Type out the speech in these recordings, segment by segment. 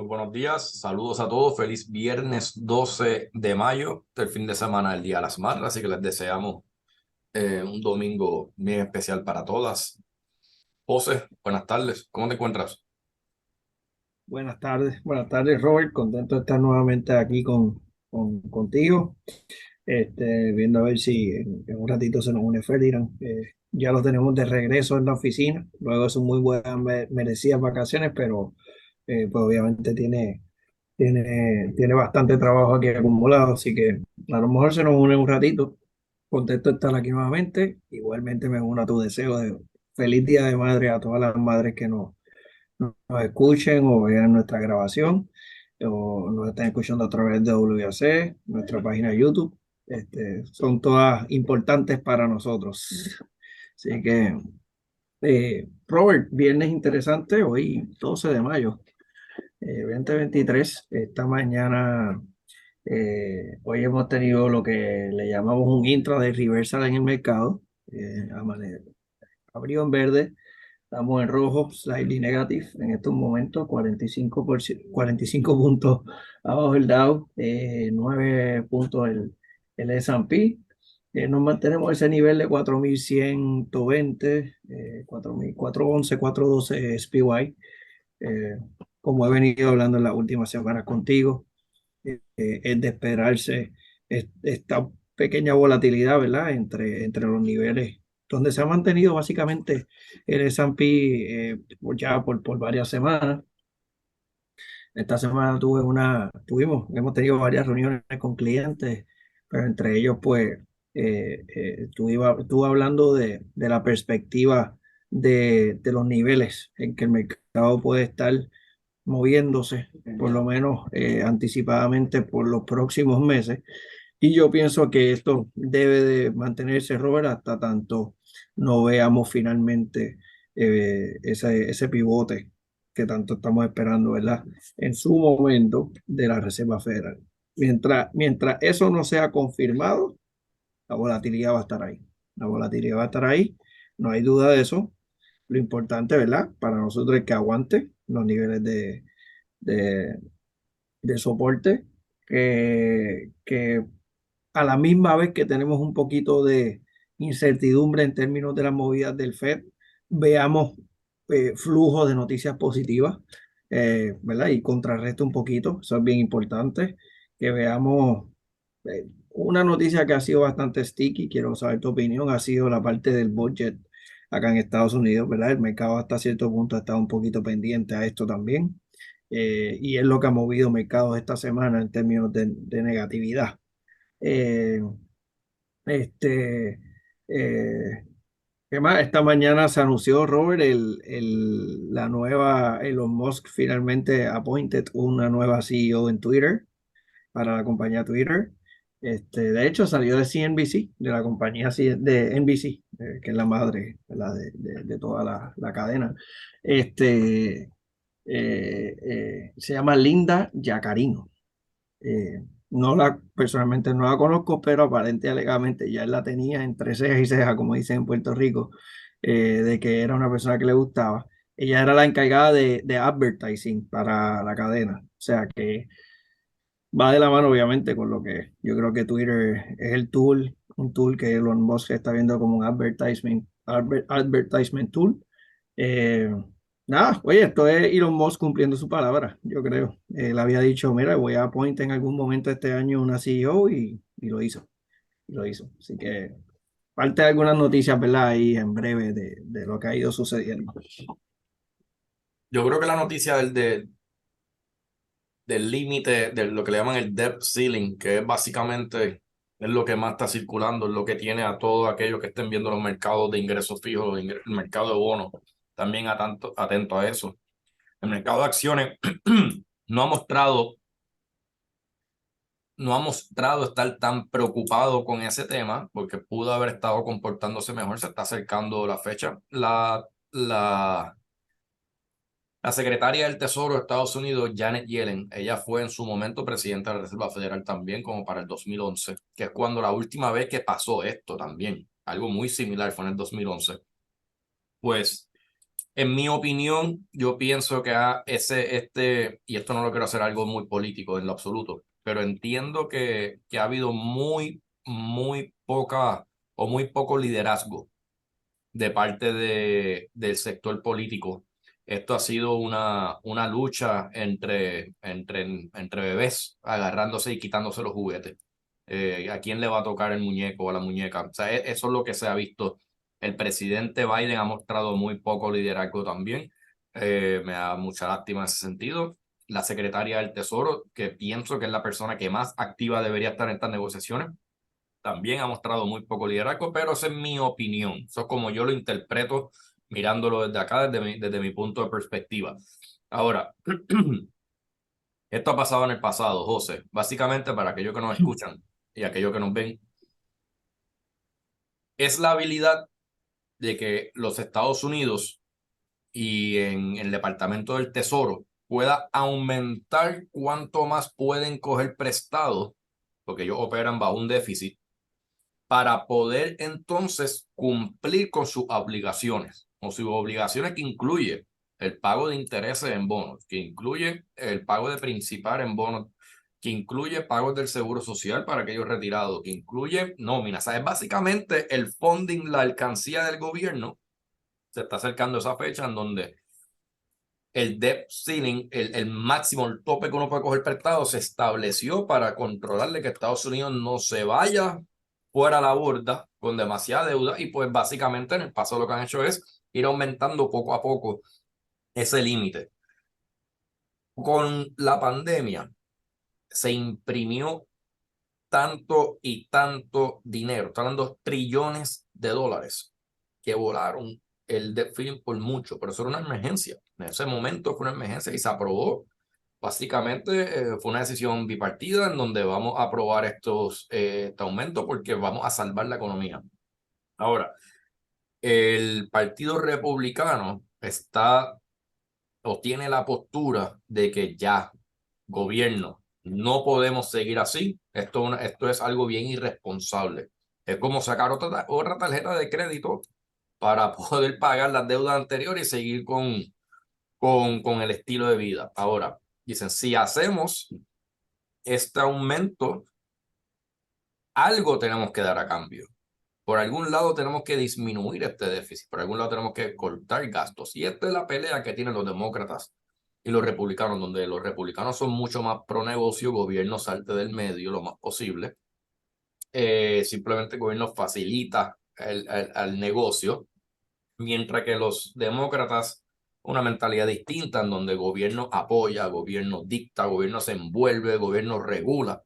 Muy buenos días, saludos a todos, feliz viernes 12 de mayo, el fin de semana del Día de las Madres, así que les deseamos un domingo bien especial para todas. José, buenas tardes, ¿cómo te encuentras? Buenas tardes Robert, contento de estar nuevamente aquí contigo, viendo a ver si en un ratito se nos une Ferdinand. Ya lo tenemos de regreso en la oficina, luego de sus muy buenas, merecidas vacaciones, pero pues obviamente tiene bastante trabajo aquí acumulado, así que a lo mejor se nos une un ratito. Contento de estar aquí nuevamente, igualmente me uno a tu deseo de feliz Día de Madre a todas las madres que nos escuchen o vean nuestra grabación o nos estén escuchando a través de WAC, nuestra página de YouTube. Son todas importantes para nosotros. Así que, Robert, viernes interesante, hoy 12 de mayo, 2023. Esta mañana, hoy hemos tenido lo que le llamamos un intraday reversal en el mercado. Abrió en verde. Estamos en rojo, slightly negative en estos momentos, 45 puntos abajo el Dow, 9 puntos el S&P. Nos mantenemos ese nivel de 4.120, 4.411, 4.12 SPY. Eh, Como he venido hablando en las últimas semanas contigo, es de esperarse esta pequeña volatilidad, ¿verdad? Entre los niveles, donde se ha mantenido básicamente el S&P por varias semanas. Esta semana hemos tenido varias reuniones con clientes, pero entre ellos, pues, estuve hablando de la perspectiva de los niveles en que el mercado puede estar moviéndose, por lo menos anticipadamente por los próximos meses. Y yo pienso que esto debe de mantenerse, Robert, hasta tanto no veamos finalmente ese pivote que tanto estamos esperando, ¿verdad? En su momento de la Reserva Federal. Mientras eso no sea confirmado, la volatilidad va a estar ahí. La volatilidad va a estar ahí, no hay duda de eso. Lo importante, ¿verdad? Para nosotros es que aguante los niveles de, de soporte, que a la misma vez que tenemos un poquito de incertidumbre en términos de las movidas del Fed, veamos flujo de noticias positivas, ¿verdad? Y contrarreste un poquito, eso es bien importante, que veamos una noticia que ha sido bastante sticky, quiero saber tu opinión, ha sido la parte del budget acá en Estados Unidos, ¿verdad? El mercado hasta cierto punto ha estado un poquito pendiente a esto también, y es lo que ha movido mercados esta semana en términos de negatividad. Eh, este, eh, ¿Qué más? Esta mañana se anunció, Robert, la nueva Elon Musk finalmente appointed una nueva CEO en Twitter para la compañía Twitter. De hecho, salió de CNBC, de la compañía de NBC, que es la madre, ¿verdad? De toda la cadena. Se llama Linda Yacarino. Personalmente no la conozco, pero aparente y alegadamente ya él la tenía entre cejas y cejas, como dicen en Puerto Rico, de que era una persona que le gustaba. Ella era la encargada de advertising para la cadena. O sea que va de la mano, obviamente, con lo que yo creo que Twitter es un tool que Elon Musk está viendo como un advertisement tool. Eh, Nada, oye, esto es Elon Musk cumpliendo su palabra, yo creo. Él había dicho, mira, voy a appoint en algún momento este año una CEO y lo hizo, y lo hizo. Así que parte de algunas noticias, ¿verdad? Ahí en breve de lo que ha ido sucediendo. Yo creo que la noticia del límite, de lo que le llaman el debt ceiling, que es básicamente es lo que más está circulando, es lo que tiene a todos aquellos que estén viendo los mercados de ingresos fijos, el mercado de bonos, también atento a eso. El mercado de acciones no ha mostrado, no ha mostrado estar tan preocupado con ese tema, porque pudo haber estado comportándose mejor, se está acercando la fecha. La secretaria del Tesoro de Estados Unidos, Janet Yellen, ella fue en su momento presidenta de la Reserva Federal también, como para el 2011, que es cuando la última vez que pasó esto también, algo muy similar fue en el 2011. Pues En mi opinión, yo pienso que y esto no lo quiero hacer algo muy político en lo absoluto, pero entiendo que ha habido muy poca o muy poco liderazgo de parte del sector político. Esto ha sido una lucha entre bebés agarrándose y quitándose los juguetes. ¿A quién le va a tocar el muñeco o la muñeca? O sea, eso es lo que se ha visto. El presidente Biden ha mostrado muy poco liderazgo también. Me da mucha lástima en ese sentido. La secretaria del Tesoro, que pienso que es la persona que más activa debería estar en estas negociaciones, también ha mostrado muy poco liderazgo, pero esa es mi opinión. Eso es como yo lo interpreto mirándolo desde acá, desde mi punto de perspectiva. Ahora, esto ha pasado en el pasado, José. Básicamente, para aquellos que nos escuchan y aquellos que nos ven, es la habilidad de que los Estados Unidos y en el Departamento del Tesoro pueda aumentar cuánto más pueden coger prestado, porque ellos operan bajo un déficit para poder entonces cumplir con sus obligaciones, o sus obligaciones que incluye el pago de intereses en bonos, que incluye el pago de principal en bonos, que incluye pagos del seguro social para aquellos retirados, que incluye nóminas. O sea, es básicamente el funding, la alcancía del gobierno. Se está acercando esa fecha en donde el debt ceiling, el máximo, el tope que uno puede coger prestado, se estableció para controlarle que Estados Unidos no se vaya fuera a la borda con demasiada deuda y pues básicamente en el paso lo que han hecho es ir aumentando poco a poco ese límite. Con la pandemia se imprimió tanto y tanto dinero, están dando trillones de dólares que volaron el debt ceiling por mucho, pero eso era una emergencia. En ese momento fue una emergencia y se aprobó. Básicamente fue una decisión bipartida en donde vamos a aprobar este aumento porque vamos a salvar la economía. Ahora, el Partido Republicano está o tiene la postura de que ya, gobierno, no podemos seguir así. Esto es algo bien irresponsable. Es como sacar otra tarjeta de crédito para poder pagar las deudas anteriores y seguir con el estilo de vida. Ahora, dicen, si hacemos este aumento, algo tenemos que dar a cambio. Por algún lado tenemos que disminuir este déficit, por algún lado tenemos que cortar gastos. Y esta es la pelea que tienen los demócratas y los republicanos, donde los republicanos son mucho más pro negocio, gobierno salte del medio lo más posible. Simplemente el gobierno facilita el negocio, mientras que los demócratas, una mentalidad distinta en donde el gobierno apoya, el gobierno dicta, el gobierno se envuelve, el gobierno regula.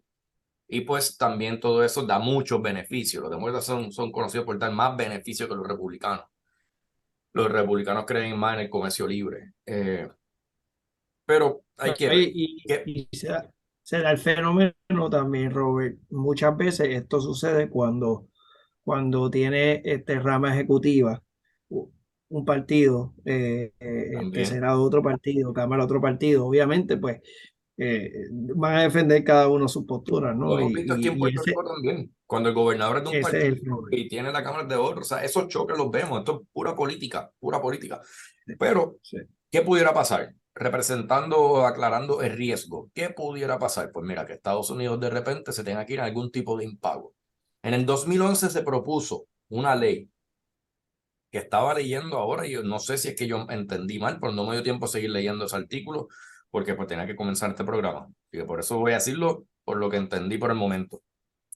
Y pues también todo eso da muchos beneficios. Los demócratas son conocidos por dar más beneficios que los republicanos. Los republicanos creen más en el comercio libre. Pero hay que ver. ¿Qué? Y se da el fenómeno también, Robert. Muchas veces esto sucede cuando tiene rama ejecutiva, un partido, También. Senado otro partido, Cámara otro partido. Obviamente, pues van a defender cada uno sus posturas, Lo ¿no? hemos visto aquí en Y Puerto Rico también. Cuando el gobernador es de un ese es partido el problema. y tiene la Cámara de otro, o sea, esos choques los vemos. Esto es pura política, pura política. Pero, Sí. ¿qué pudiera pasar? Representando, aclarando el riesgo. ¿Qué pudiera pasar? Pues mira, que Estados Unidos de repente se tenga que ir a algún tipo de impago. En el 2011 se propuso una ley que estaba leyendo ahora y yo no sé si es que yo entendí mal, pero no me dio tiempo a seguir leyendo ese artículo porque pues tenía que comenzar este programa. Y que por eso voy a decirlo por lo que entendí por el momento.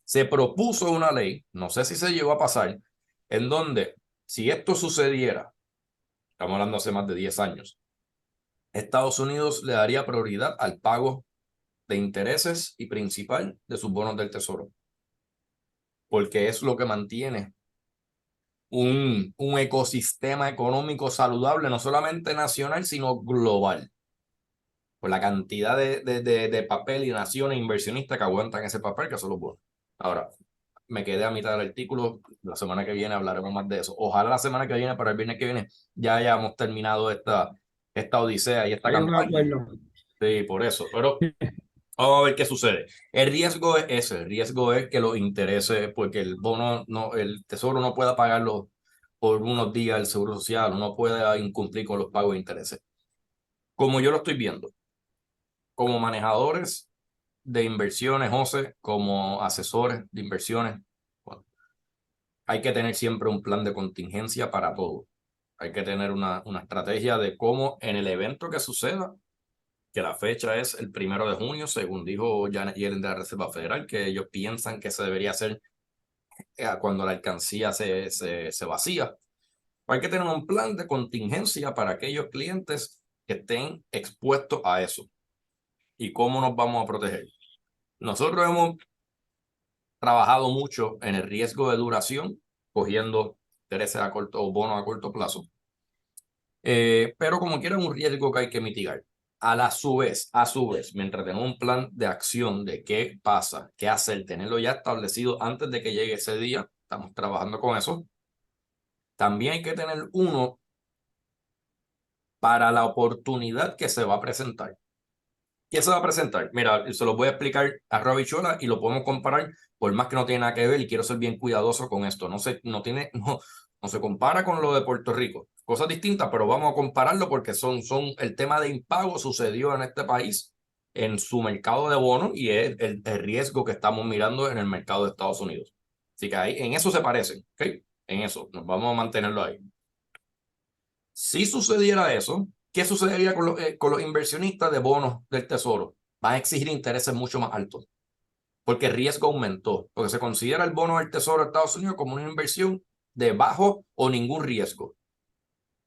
Se propuso una ley, no sé si se llegó a pasar, en donde si esto sucediera, estamos hablando hace más de 10 años, Estados Unidos le daría prioridad al pago de intereses y principal de sus bonos del tesoro, porque es lo que mantiene un ecosistema económico saludable, no solamente nacional, sino global, por la cantidad de papel y naciones inversionistas que aguantan ese papel, que son los bonos. Ahora, me quedé a mitad del artículo, la semana que viene hablaremos más de eso. Ojalá la semana que viene, para el viernes que viene, ya hayamos terminado esta odisea y esta Hay un campaña. acuerdo. Sí, por eso, pero vamos a ver qué sucede. El riesgo es ese, el riesgo es que los intereses, porque el bono, no, el tesoro no pueda pagarlo por unos días el seguro social, no puede incumplir con los pagos de intereses. Como yo lo estoy viendo, como manejadores de inversiones, José, como asesores de inversiones, bueno, hay que tener siempre un plan de contingencia para todo. Hay que tener una estrategia de cómo en el evento que suceda, que la fecha es el 1 de junio, según dijo Janet Yellen de la Reserva Federal, que ellos piensan que se debería hacer cuando la alcancía se vacía. Hay que tener un plan de contingencia para aquellos clientes que estén expuestos a eso. ¿Y cómo nos vamos a proteger? Nosotros hemos trabajado mucho en el riesgo de duración, cogiendo intereses a corto o bonos a corto plazo. Pero como quiera, es un riesgo que hay que mitigar. A su vez, mientras tenemos un plan de acción de qué pasa, qué hacer, tenerlo ya establecido antes de que llegue ese día, estamos trabajando con eso. También hay que tener uno para la oportunidad que se va a presentar. ¿Qué se va a presentar? Mira, se lo voy a explicar a Robichola y lo podemos comparar, por más que no tiene nada que ver y quiero ser bien cuidadoso con esto. No se compara con lo de Puerto Rico. Cosas distintas, pero vamos a compararlo porque son el tema de impago sucedió en este país en su mercado de bonos y es el riesgo que estamos mirando en el mercado de Estados Unidos. Así que ahí, en eso se parecen, ¿ok? En eso, nos vamos a mantenerlo ahí. Si sucediera eso, ¿qué sucedería con los inversionistas de bonos del Tesoro? Van a exigir intereses mucho más altos, porque el riesgo aumentó, porque se considera el bono del Tesoro de Estados Unidos como una inversión de bajo o ningún riesgo,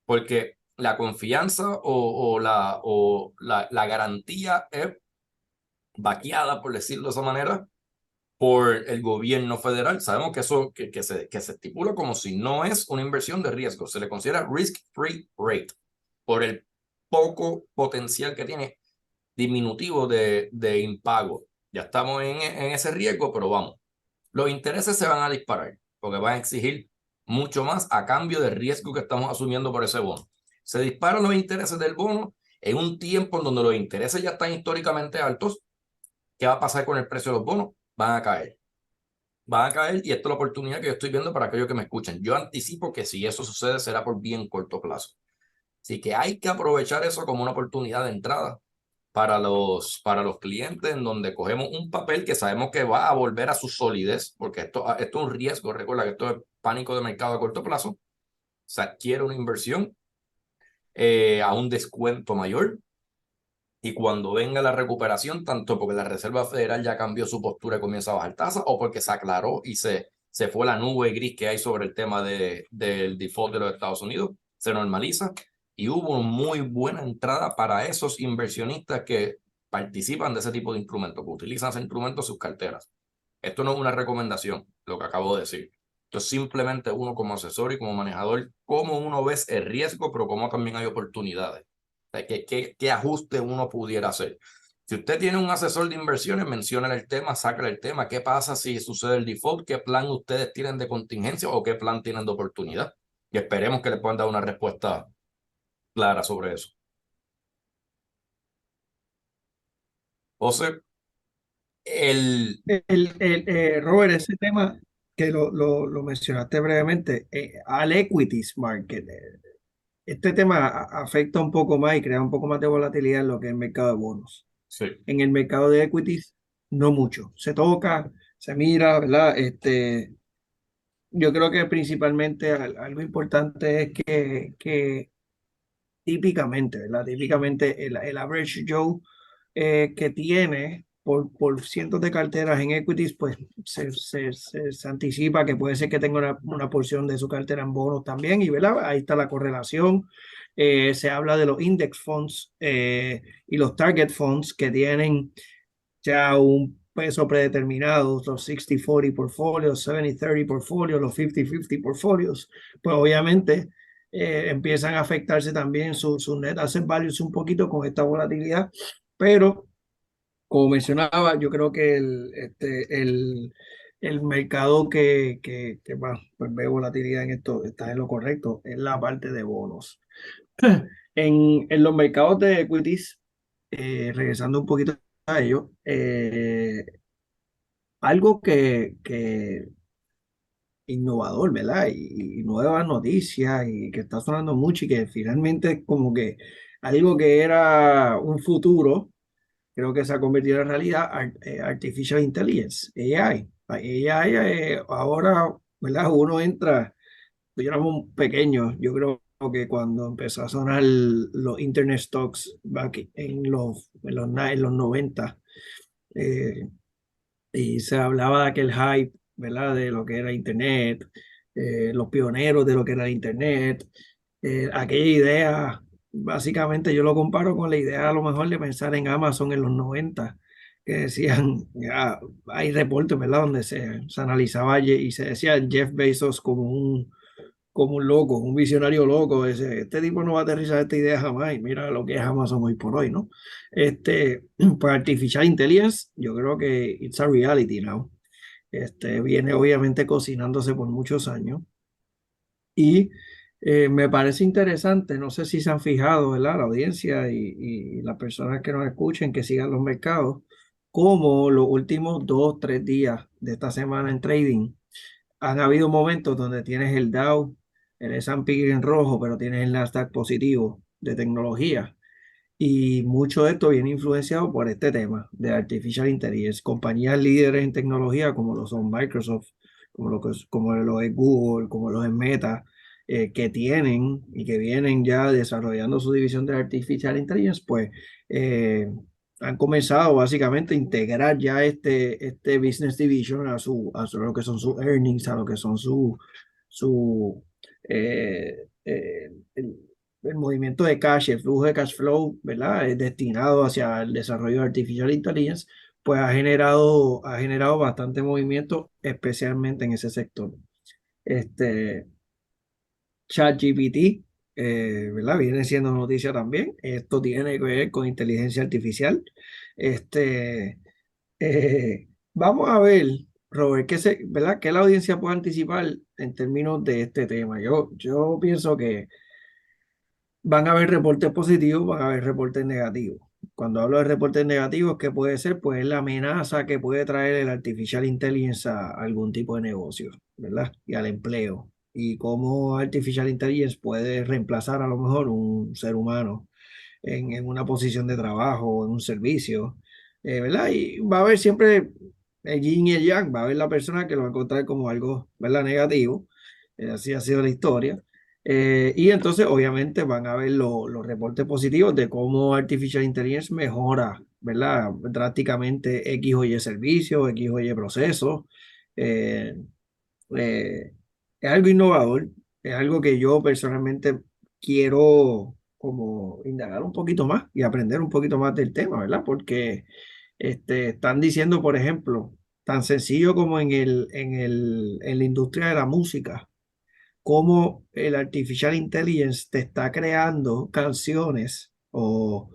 porque la confianza o la garantía es vaqueada, por decirlo de esa manera, por el gobierno federal. Sabemos que eso que se estipula como si no es una inversión de riesgo, se le considera risk-free rate por el poco potencial que tiene diminutivo de impago. Ya estamos en ese riesgo, pero vamos. Los intereses se van a disparar porque van a exigir mucho más a cambio del riesgo que estamos asumiendo por ese bono. Se disparan los intereses del bono en un tiempo en donde los intereses ya están históricamente altos. ¿Qué va a pasar con el precio de los bonos? Van a caer. Van a caer y esta es la oportunidad que yo estoy viendo para aquellos que me escuchen. Yo anticipo que si eso sucede será por bien corto plazo. Así que hay que aprovechar eso como una oportunidad de entrada para los clientes en donde cogemos un papel que sabemos que va a volver a su solidez, porque esto es un riesgo. Recuerda que esto es pánico de mercado a corto plazo. Se adquiere una inversión a un descuento mayor y cuando venga la recuperación, tanto porque la Reserva Federal ya cambió su postura y comienza a bajar tasas, o porque se aclaró y se fue la nube gris que hay sobre el tema del default de los Estados Unidos, se normaliza y hubo una muy buena entrada para esos inversionistas que participan de ese tipo de instrumentos, que utilizan ese instrumento en sus carteras. Esto no es una recomendación, lo que acabo de decir. Esto es simplemente uno como asesor y como manejador, cómo uno ve el riesgo, pero cómo también hay oportunidades. O sea, ¿qué ajuste uno pudiera hacer? Si usted tiene un asesor de inversiones, mencione el tema, sáquele el tema. ¿Qué pasa si sucede el default? ¿Qué plan ustedes tienen de contingencia o qué plan tienen de oportunidad? Y esperemos que le puedan dar una respuesta clara sobre eso. José, el... Robert, ese tema que lo mencionaste brevemente, al equities market, este tema afecta un poco más y crea un poco más de volatilidad en lo que es el mercado de bonos. Sí, En el mercado de equities, no mucho. Se toca, se mira, ¿verdad? Yo creo que principalmente algo importante es que típicamente, ¿verdad? Típicamente el average Joe que tiene por cientos de carteras en equities, pues se anticipa que puede ser que tenga una porción de su cartera en bonos también, y ¿verdad? Ahí está la correlación. Se habla de los index funds y los target funds que tienen ya un peso predeterminado, los 60-40 portfolios, 70-30 portfolios, los 50-50 portfolios, pues obviamente empiezan a afectarse también su net asset values un poquito con esta volatilidad, pero como mencionaba, yo creo que el mercado que más pues, ve volatilidad en esto está en lo correcto, es la parte de bonos. En los mercados de equities, regresando un poquito a ello, algo que innovador, ¿verdad? Y nuevas noticias y que está sonando mucho y que finalmente es como que algo que era un futuro, creo que se ha convertido en realidad, Artificial Intelligence, AI. AI, ahora, ¿verdad? Uno entra, yo era un pequeño, yo creo que cuando empezó a sonar los Internet Stocks back en los 90, eh, y se hablaba de aquel hype, ¿verdad? De lo que era Internet, los pioneros de lo que era Internet, aquella idea, básicamente yo lo comparo con la idea a lo mejor de pensar en Amazon en los 90 que decían, ya, hay reportes, ¿verdad? Donde se analizaba y se decía Jeff Bezos como un loco, un visionario loco. Este tipo no va a aterrizar esta idea jamás. Y mira lo que es Amazon hoy por hoy, ¿no? Pues Artificial Intelligence, yo creo que it's a reality now. Viene obviamente cocinándose por muchos años. Y me parece interesante, no sé si se han fijado, ¿verdad? La audiencia y las personas que nos escuchen, que sigan los mercados, como los últimos 2, 3 días de esta semana en trading han habido momentos donde tienes el Dow, el S&P en rojo, pero tienes el Nasdaq positivo de tecnología. Y mucho de esto viene influenciado por este tema de Artificial Intelligence. Compañías líderes en tecnología como lo son Microsoft, como lo es Google, como lo es Meta, que tienen y que vienen ya desarrollando su división de Artificial Intelligence, pues eh, han comenzado básicamente a integrar ya este Business Division a lo que son sus earnings, a lo que son su el movimiento de cash, el flujo de cash flow, ¿verdad? Es destinado hacia el desarrollo de Artificial Intelligence, pues ha generado bastante movimiento, especialmente en ese sector. Este, ChatGPT, ¿verdad? Viene siendo noticia también. Esto tiene que ver con inteligencia artificial. Este, Vamos a ver, Robert, ¿verdad? ¿Qué la audiencia puede anticipar en términos de este tema? Yo pienso que van a haber reportes positivos, van a haber reportes negativos. Cuando hablo de reportes negativos, ¿qué puede ser? Pues la amenaza que puede traer el artificial intelligence a algún tipo de negocio, ¿verdad? Y al empleo. Y cómo artificial intelligence puede reemplazar a lo mejor un ser humano en una posición de trabajo o en un servicio, ¿verdad? Y va a haber siempre el yin y el yang, va a haber la persona que lo va a encontrar como algo, ¿verdad? Negativo, así ha sido la historia. Y entonces, obviamente, van a ver los reportes positivos de cómo Artificial Intelligence mejora, ¿verdad? Drásticamente X o Y servicios, X o Y procesos. Eh, eh, es algo innovador, es algo que yo personalmente quiero como indagar un poquito más y aprender un poquito más del tema, ¿verdad? Porque están diciendo, por ejemplo, tan sencillo como en la industria de la música, cómo el artificial intelligence te está creando canciones o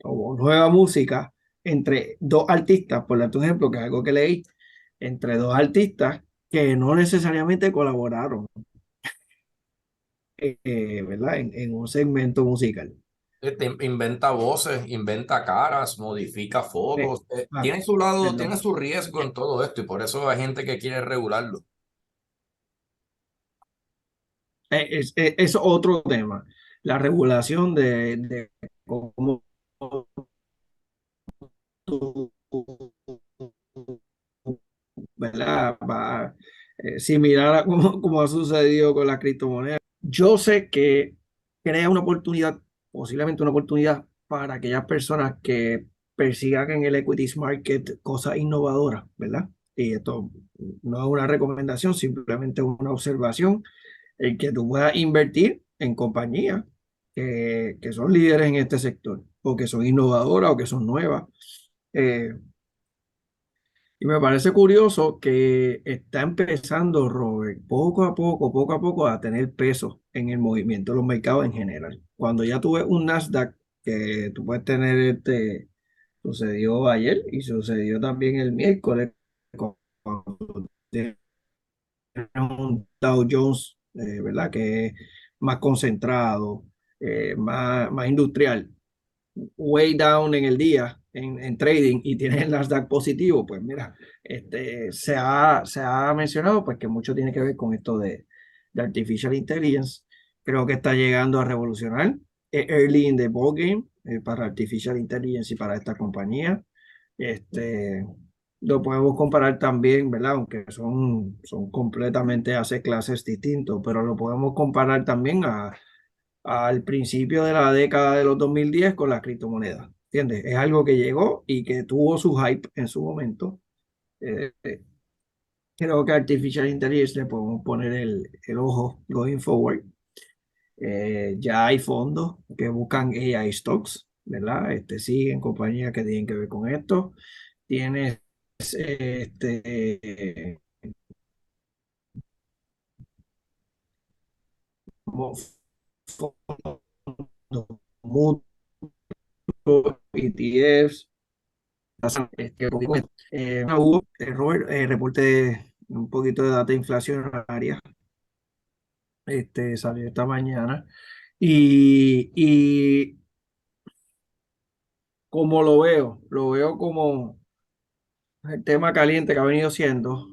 nueva música entre dos artistas, por darte un ejemplo, que es algo que leí, entre dos artistas que no necesariamente colaboraron, ¿verdad? En un segmento musical. Inventa voces, inventa caras, modifica Eh, fotos. ah, Tiene su lado, tiene Perdón. su riesgo en todo esto y por eso hay gente que quiere regularlo. Es otro tema, la regulación de cómo tú, ¿verdad? Similar a como ha sucedido con las criptomonedas. Yo sé que crea una oportunidad, posiblemente una oportunidad para aquellas personas que persigan en el equities market cosas innovadoras, ¿verdad? Y esto no es una recomendación, simplemente una observación, el que tú puedas invertir en compañías que son líderes en este sector, o que son innovadoras, o que son nuevas. Eh, y me parece curioso que está empezando, Robert, poco a poco, a tener peso en el movimiento de los mercados en general. Cuando ya tuve un Nasdaq que tú puedes tener, sucedió ayer y sucedió también el miércoles, cuando tienes un Dow Jones, ¿verdad? Que es más concentrado, más industrial, way down en el día. en trading y tienes el Nasdaq positivo, pues mira, se ha mencionado pues que mucho tiene que ver con esto de Artificial Intelligence. Creo que está llegando a revolucionar early in the ball game para Artificial Intelligence y para esta compañía. Este, lo podemos comparar también, ¿verdad? Aunque son completamente hace clases distintos, pero lo podemos comparar también al principio de la década de los 2010 con las criptomonedas. ¿Entiendes? Es algo que llegó y que tuvo su hype en su momento. Eh, eh, Creo que Artificial Intelligence le podemos poner el ojo going forward. Ya hay fondos que buscan AI stocks, ¿verdad? Siguen compañías que tienen que ver con esto. Tienes como fondos mutuos, ETFs. Hubo, Robert, reporte un poquito de data inflacionaria, salió esta mañana, y como lo veo como el tema caliente que ha venido siendo,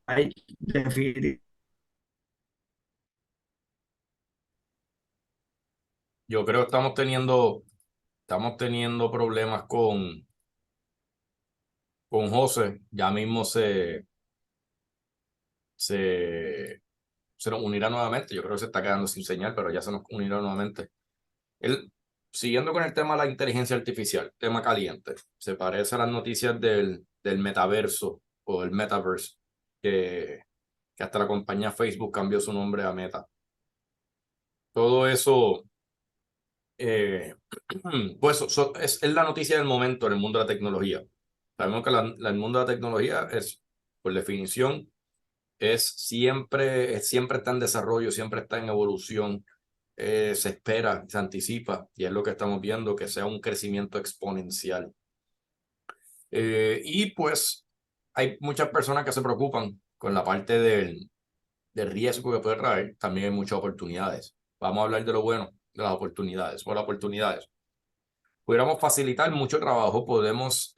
hay definitivamente. Yo creo que estamos teniendo problemas con José. Ya mismo se, se nos unirá nuevamente. Yo creo que se está quedando sin señal, pero ya se nos unirá nuevamente. Él, siguiendo con el tema de la inteligencia artificial, tema caliente, se parece a las noticias del metaverso o el metaverse, que hasta la compañía Facebook cambió su nombre a Meta. Todo eso, eh, pues es la noticia del momento en el mundo de la tecnología. Sabemos que el mundo de la tecnología es, por definición, siempre está en desarrollo, siempre está en evolución, se espera, se anticipa, y es lo que estamos viendo, que sea un crecimiento exponencial. Y pues hay muchas personas que se preocupan con la parte del riesgo que puede traer, también hay muchas oportunidades. Vamos a hablar de lo bueno, de las oportunidades. Por las oportunidades, pudiéramos facilitar mucho trabajo, podemos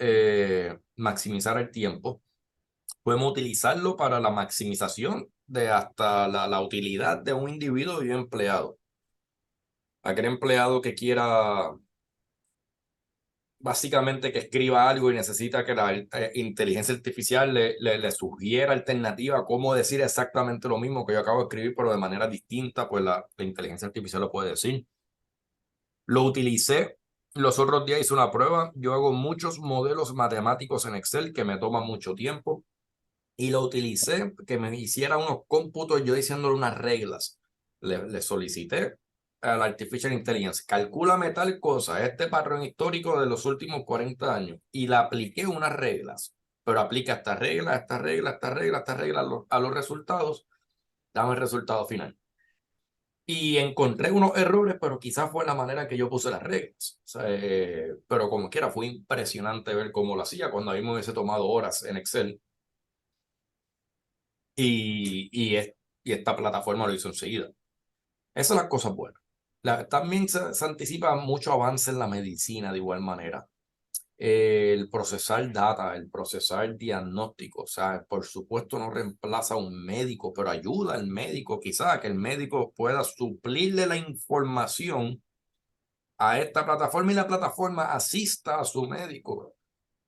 maximizar el tiempo, podemos utilizarlo para la maximización de hasta la utilidad de un individuo y un empleado. Aquel empleado que quiera básicamente que escriba algo y necesita que la inteligencia artificial le sugiera alternativa a cómo decir exactamente lo mismo que yo acabo de escribir, pero de manera distinta, pues la inteligencia artificial lo puede decir. Lo utilicé los otros días, hice una prueba. Yo hago muchos modelos matemáticos en Excel que me toman mucho tiempo y lo utilicé que me hiciera unos cómputos yo diciéndole unas reglas. Le solicité a la Artificial Intelligence, calcúlame tal cosa, este patrón histórico de los últimos 40 años, y le apliqué unas reglas, pero aplica esta regla, esta regla, esta regla, esta regla a los resultados, dame el resultado final. Y encontré unos errores, pero quizás fue la manera que yo puse las reglas. O sea, pero como quiera, fue impresionante ver cómo lo hacía cuando a mí me hubiese tomado horas en Excel y esta plataforma lo hizo enseguida. Esas son las cosas buenas. También se anticipa mucho avance en la medicina de igual manera. El procesar data, el procesar diagnóstico, o sea, por supuesto no reemplaza a un médico, pero ayuda al médico quizá a que el médico pueda suplirle la información a esta plataforma y la plataforma asista a su médico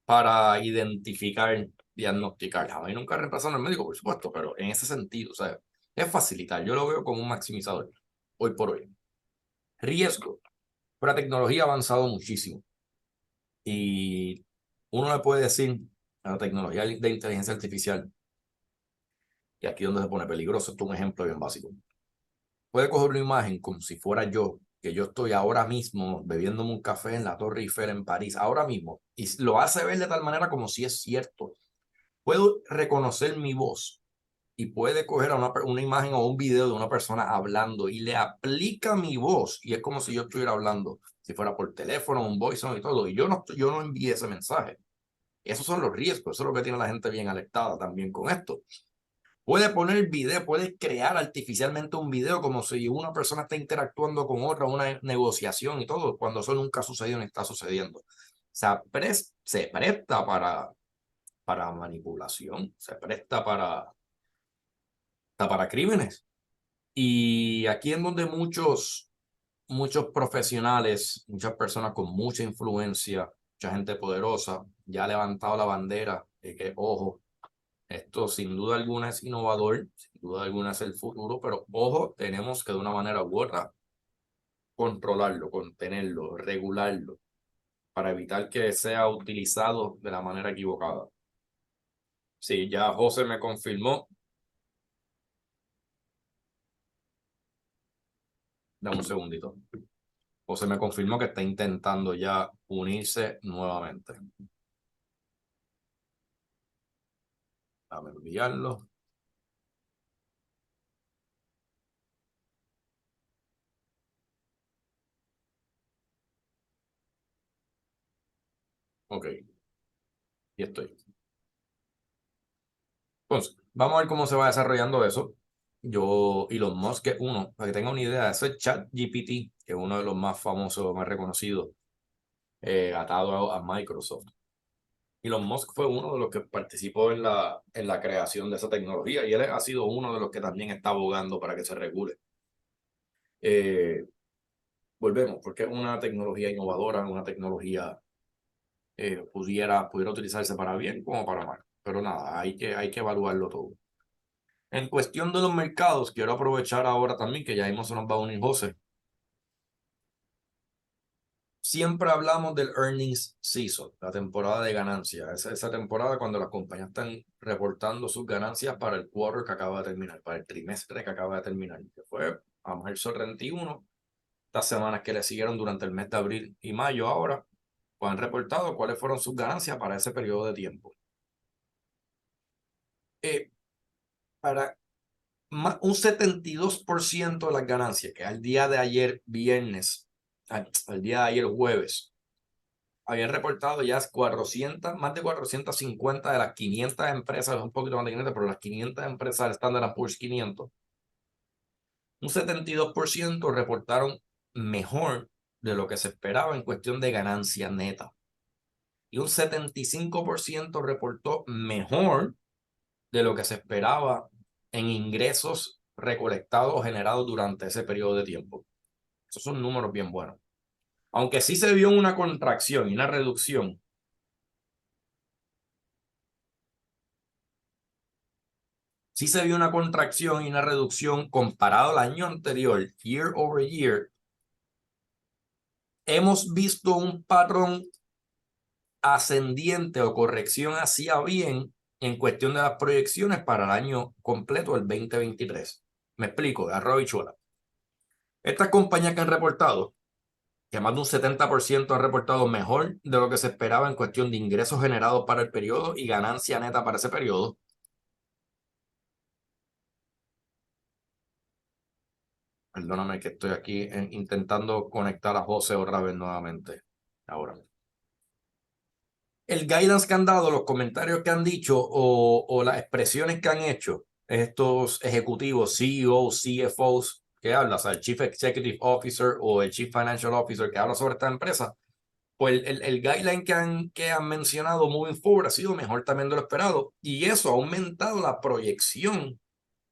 para identificar, diagnosticar. A mí nunca reemplazaron al médico, por supuesto, pero en ese sentido, o sea, es facilitar. Yo lo veo como un maximizador hoy por hoy. Riesgo. Pero la tecnología ha avanzado muchísimo y uno le puede decir a la tecnología de inteligencia artificial, y aquí es donde se pone peligroso, esto es un ejemplo bien básico. Puede coger una imagen como si fuera yo, que yo estoy ahora mismo bebiéndome un café en la Torre Eiffel en París, ahora mismo, y lo hace ver de tal manera como si es cierto. Puedo reconocer mi voz y puede coger a una imagen o un video de una persona hablando y le aplica mi voz y es como si yo estuviera hablando, si fuera por teléfono, un voice y todo, y yo no envié ese mensaje. Esos son los riesgos, eso es lo que tiene la gente bien alertada también con esto. Puede poner video, puede crear artificialmente un video como si una persona está interactuando con otra, una negociación y todo, cuando eso nunca ha sucedido ni está sucediendo. se presta para manipulación, se presta para crímenes. Y aquí en donde muchos profesionales, muchas personas con mucha influencia, mucha gente poderosa, ya ha levantado la bandera de que, ojo, esto sin duda alguna es innovador, sin duda alguna es el futuro, pero ojo, tenemos que de una manera u otra controlarlo, contenerlo, regularlo, para evitar que sea utilizado de la manera equivocada. Sí, ya José me confirmó. Dame un segundito. José me confirmó que está intentando ya unirse nuevamente. Dame enviarlo. Ok, y estoy. Entonces, vamos a ver cómo se va desarrollando eso. Elon Musk es uno, para que tenga una idea, eso es ChatGPT, que es uno de los más famosos, más reconocidos, atado a Microsoft. Elon Musk fue uno de los que participó en la creación de esa tecnología y él ha sido uno de los que también está abogando para que se regule. Volvemos, porque es una tecnología innovadora, una tecnología pudiera utilizarse para bien como para mal. Pero nada, hay que evaluarlo todo. En cuestión de los mercados, quiero aprovechar ahora también que ya mismo se nos va a unir José. Siempre hablamos del earnings season, la temporada de ganancias. Esa temporada cuando las compañías están reportando sus ganancias para el quarter que acaba de terminar, para el trimestre que acaba de terminar, que fue a marzo 31. Estas semanas que le siguieron durante el mes de abril y mayo ahora, pues han reportado cuáles fueron sus ganancias para ese periodo de tiempo. Para un 72% de las ganancias, que al día de ayer viernes, al día de ayer jueves, habían reportado ya 400, más de 450 de las 500 empresas, un poquito más de 500, pero las 500 empresas del Standard & Poor's 500, un 72% reportaron mejor de lo que se esperaba en cuestión de ganancia neta. Y un 75% reportó mejor de lo que se esperaba en ingresos recolectados o generados durante ese periodo de tiempo. Esos son números bien buenos. Aunque sí se vio una contracción y una reducción, sí se vio una contracción y una reducción comparado al año anterior, year over year. Hemos visto un patrón ascendiente o corrección hacia bien en cuestión de las proyecciones para el año completo del 2023. Me explico, de arroz y chuela. Estas compañías que han reportado, que más de un 70% han reportado mejor de lo que se esperaba en cuestión de ingresos generados para el periodo y ganancia neta para ese periodo. Perdóname que estoy aquí intentando conectar a José otra vez nuevamente. Ahora. El guidance que han dado, los comentarios que han dicho o las expresiones que han hecho estos ejecutivos, CEOs, CFOs, que hablan, o sea, el Chief Executive Officer o el Chief Financial Officer que habla sobre esta empresa, pues el guideline que han mencionado moving forward ha sido mejor también de lo esperado y eso ha aumentado la proyección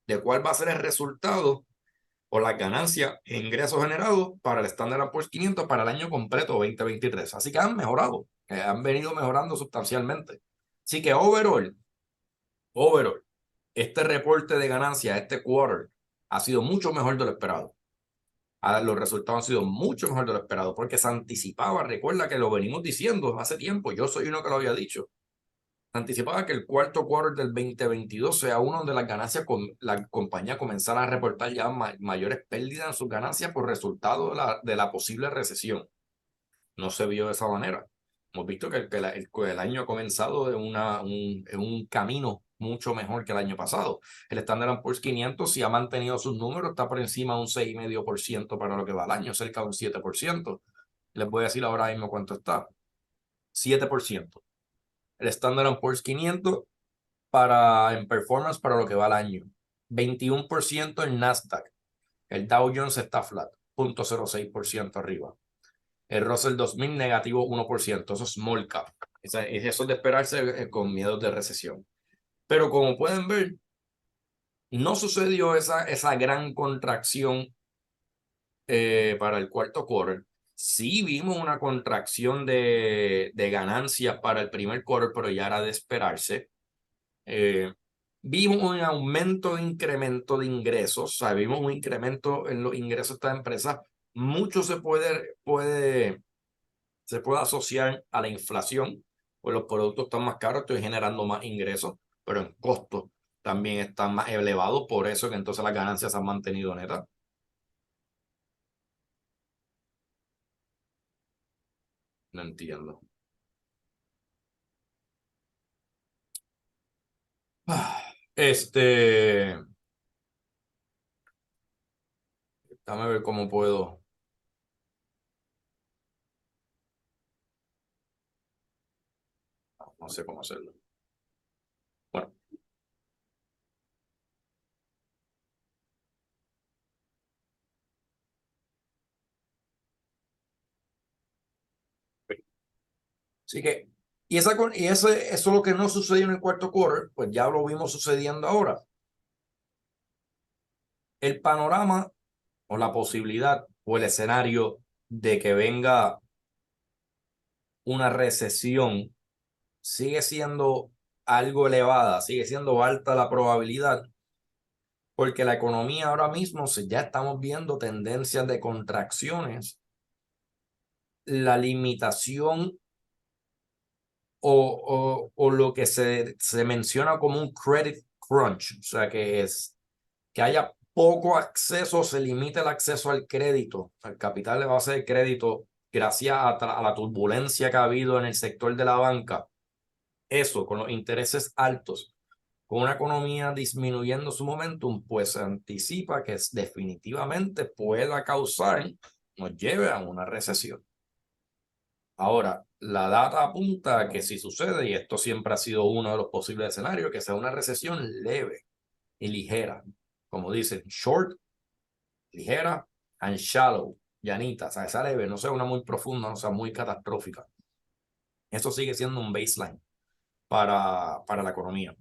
de cuál va a ser el resultado o las ganancias e ingresos generados para el Standard Poor's 500 para el año completo 2023. Así que han mejorado, han venido mejorando sustancialmente. Así que overall, este reporte de ganancias, este quarter, ha sido mucho mejor de lo esperado. Los resultados han sido mucho mejor de lo esperado porque se anticipaba, recuerda que lo venimos diciendo hace tiempo, yo soy uno que lo había dicho, se anticipaba que el cuarto quarter del 2022 sea uno donde las ganancias con la compañía comenzara a reportar ya mayores pérdidas en sus ganancias por resultado de la posible recesión. No se vio de esa manera. Hemos visto que el año ha comenzado en un camino mucho mejor que el año pasado. El Standard & Poor's 500 si ha mantenido sus números, está por encima de un 6,5% para lo que va al año, cerca de un 7%. Les voy a decir ahora mismo cuánto está. 7%. El Standard & Poor's 500 en performance para lo que va al año. 21% en Nasdaq. El Dow Jones está flat, 0,06% arriba. El Russell 2000 negativo 1%. Eso es small cap. Eso es de esperarse con miedos de recesión. Pero como pueden ver, no sucedió esa gran contracción para el cuarto quarter. Sí vimos una contracción de ganancias para el primer quarter, pero ya era de esperarse. Vimos un aumento de incremento de ingresos, o sea, vimos un incremento en los ingresos de esta empresa. Mucho se puede asociar a la inflación, pues los productos están más caros, estoy generando más ingresos, pero en costos también están más elevados, por eso que entonces las ganancias se han mantenido netas. No entiendo. Este, déjame ver cómo puedo. No sé cómo hacerlo. Bueno, así que, eso es lo que no sucedió en el cuarto quarter, pues ya lo vimos sucediendo ahora. El panorama o la posibilidad o el escenario de que venga una recesión sigue siendo algo elevada, sigue siendo alta la probabilidad, porque la economía ahora mismo ya estamos viendo tendencias de contracciones, la limitación o lo que se menciona como un credit crunch, o sea que es que haya poco acceso, se limite el acceso al crédito, al capital de base de crédito, gracias a la turbulencia que ha habido en el sector de la banca. Eso, con los intereses altos, con una economía disminuyendo su momentum, pues se anticipa que definitivamente pueda causar, nos lleve a una recesión. Ahora, la data apunta a que si sucede, y esto siempre ha sido uno de los posibles escenarios, que sea una recesión leve y ligera. Como dicen, short, ligera, and shallow, llanita, o sea, esa leve, no sea una muy profunda, no sea muy catastrófica. Eso sigue siendo un baseline para la economía.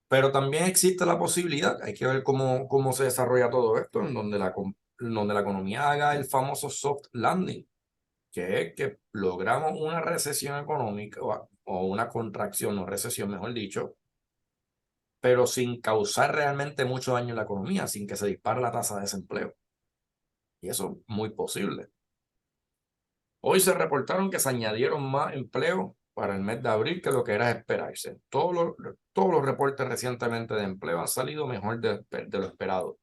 Pero también existe la posibilidad, hay que ver cómo se desarrolla todo esto, en donde la economía haga el famoso soft landing, que es que logramos una recesión económica o una contracción, no recesión, mejor dicho, pero sin causar realmente mucho daño en la economía, sin que se dispare la tasa de desempleo. Y eso es muy posible. Hoy se reportaron que se añadieron más empleos para el mes de abril que lo que era esperarse. Todos los reportes recientemente de empleo han salido mejor de lo esperado.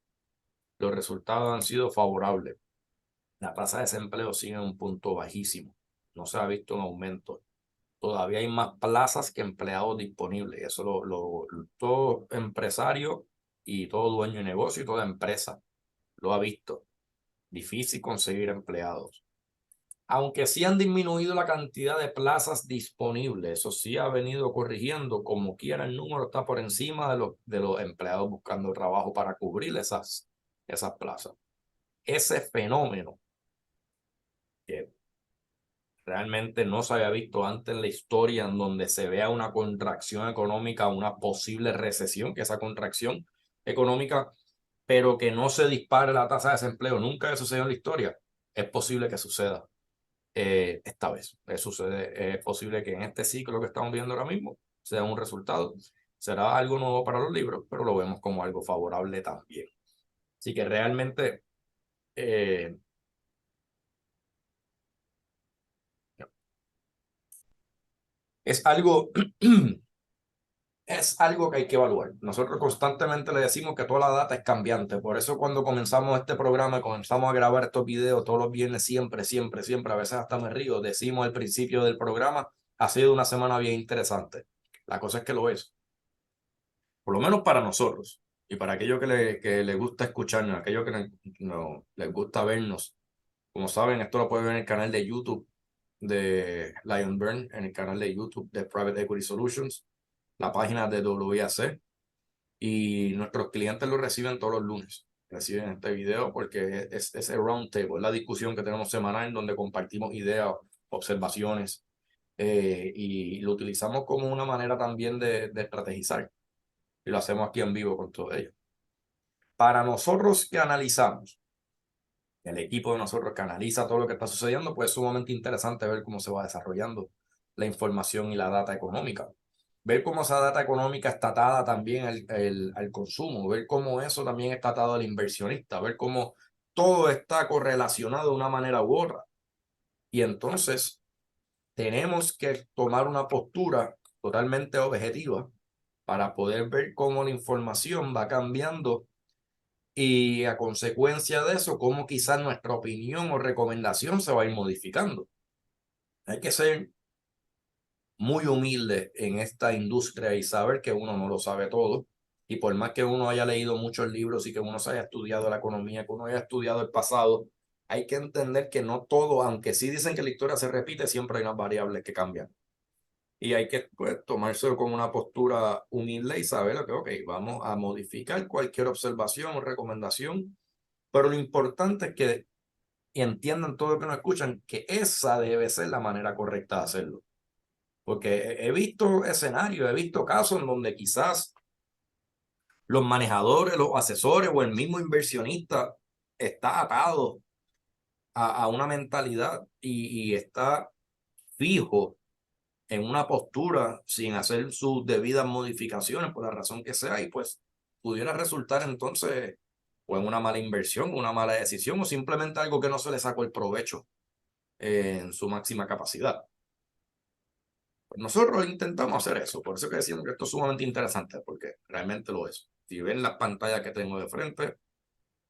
Los resultados han sido favorables. La tasa de desempleo sigue en un punto bajísimo. No se ha visto un aumento. Todavía hay más plazas que empleados disponibles. Eso todo empresario y todo dueño de negocio y toda empresa lo ha visto. Difícil conseguir empleados. Aunque sí han disminuido la cantidad de plazas disponibles, eso sí ha venido corrigiendo, como quiera el número está por encima de los empleados buscando trabajo para cubrir esas plazas. Ese fenómeno que realmente no se había visto antes en la historia, en donde se vea una contracción económica, una posible recesión, que esa contracción económica, pero que no se dispare la tasa de desempleo, nunca ha sucedido en la historia, es posible que suceda. Esta vez. Sucede, es posible que en este ciclo que estamos viendo ahora mismo sea un resultado. Será algo nuevo para los libros, pero lo vemos como algo favorable también. Así que realmente eh, es algo, es algo que hay que evaluar. Nosotros constantemente le decimos que toda la data es cambiante. Por eso cuando comenzamos este programa, comenzamos a grabar estos videos todos los viernes, siempre, siempre, siempre, a veces hasta me río, decimos al principio del programa, ha sido una semana bien interesante. La cosa es que lo es. Por lo menos para nosotros y para aquellos que le gusta escucharnos, aquellos que no, les gusta vernos. Como saben, esto lo pueden ver en el canal de YouTube de Lion Burn, en el canal de YouTube de Private Equity Solutions, la página de WAC, y nuestros clientes lo reciben todos los lunes. reciben este video porque es ese round table, la discusión que tenemos semanal donde compartimos ideas, observaciones y lo utilizamos como una manera también de estrategizar y lo hacemos aquí en vivo con todos ellos. Para nosotros que analizamos, el equipo de nosotros que analiza todo lo que está sucediendo, pues es sumamente interesante ver cómo se va desarrollando la información y la data económica. Ver cómo esa data económica está atada también al consumo, ver cómo eso también está atado al inversionista, ver cómo todo está correlacionado de una manera u otra. Y entonces tenemos que tomar una postura totalmente objetiva para poder ver cómo la información va cambiando y a consecuencia de eso, cómo quizás nuestra opinión o recomendación se va a ir modificando. Hay que ser muy humilde en esta industria y saber que uno no lo sabe todo. Y por más que uno haya leído muchos libros y que uno se haya estudiado la economía, que uno haya estudiado el pasado, hay que entender que no todo, aunque sí dicen que la historia se repite, siempre hay unas variables que cambian. Y hay que pues, tomárselo con una postura humilde y saber que, ok, vamos a modificar cualquier observación o recomendación, pero lo importante es que entiendan todo lo que nos escuchan, que esa debe ser la manera correcta de hacerlo. Porque he visto escenarios, he visto casos en donde quizás los manejadores, los asesores o el mismo inversionista está atado a una mentalidad y está fijo en una postura sin hacer sus debidas modificaciones por la razón que sea y pues pudiera resultar entonces o en una mala inversión, una mala decisión o simplemente algo que no se le sacó el provecho en su máxima capacidad. Pues nosotros intentamos hacer eso, por eso que decimos que esto es sumamente interesante, porque realmente lo es. Si ven las pantallas que tengo de frente,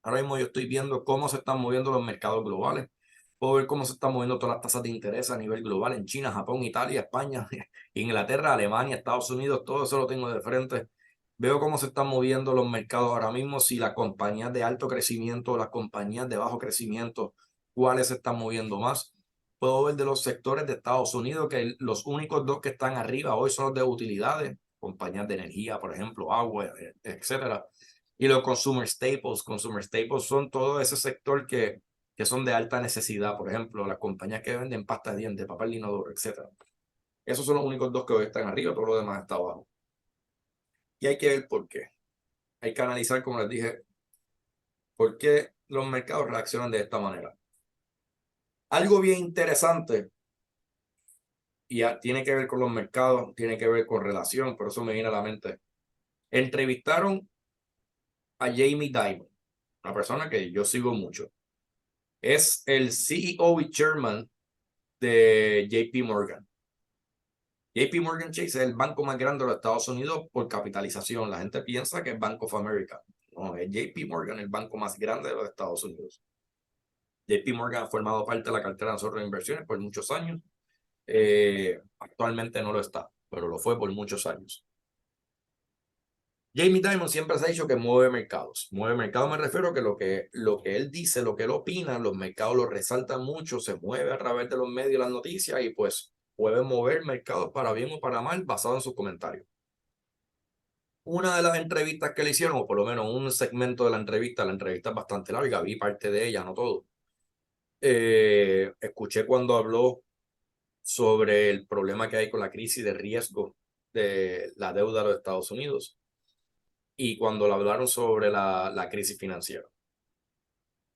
ahora mismo yo estoy viendo cómo se están moviendo los mercados globales. Puedo ver cómo se están moviendo todas las tasas de interés a nivel global en China, Japón, Italia, España, Inglaterra, Alemania, Estados Unidos, todo eso lo tengo de frente. Veo cómo se están moviendo los mercados ahora mismo, si las compañías de alto crecimiento o las compañías de bajo crecimiento, cuáles se están moviendo más. Puedo ver de los sectores de Estados Unidos que los únicos dos que están arriba hoy son los de utilidades, compañías de energía, por ejemplo, agua, etcétera. Y los consumer staples son todo ese sector que son de alta necesidad, por ejemplo, las compañías que venden pasta de dientes, papel de inodoro, etcétera. Esos son los únicos dos que hoy están arriba, todo lo demás está abajo. Y hay que ver por qué. Hay que analizar, como les dije, por qué los mercados reaccionan de esta manera. Algo bien interesante, y tiene que ver con los mercados, tiene que ver con relación, por eso me viene a la mente. Entrevistaron a Jamie Dimon, una persona que yo sigo mucho. Es el CEO y chairman de JP Morgan. JP Morgan Chase es el banco más grande de los Estados Unidos por capitalización. La gente piensa que es Bank of America. No, es JP Morgan el banco más grande de los Estados Unidos. JP Morgan ha formado parte de la cartera de nosotros de inversiones por muchos años. Actualmente no lo está, pero lo fue por muchos años. Jamie Dimon siempre se ha dicho que mueve mercados. Mueve mercados me refiero a que lo que él dice, lo que él opina, los mercados lo resaltan mucho, se mueve a través de los medios y las noticias y pues puede mover mercados para bien o para mal basado en sus comentarios. Una de las entrevistas que le hicieron, o por lo menos un segmento de la entrevista es bastante larga, vi parte de ella, no todo. Escuché cuando habló sobre el problema que hay con la crisis de riesgo de la deuda de los Estados Unidos y cuando le hablaron sobre la crisis financiera.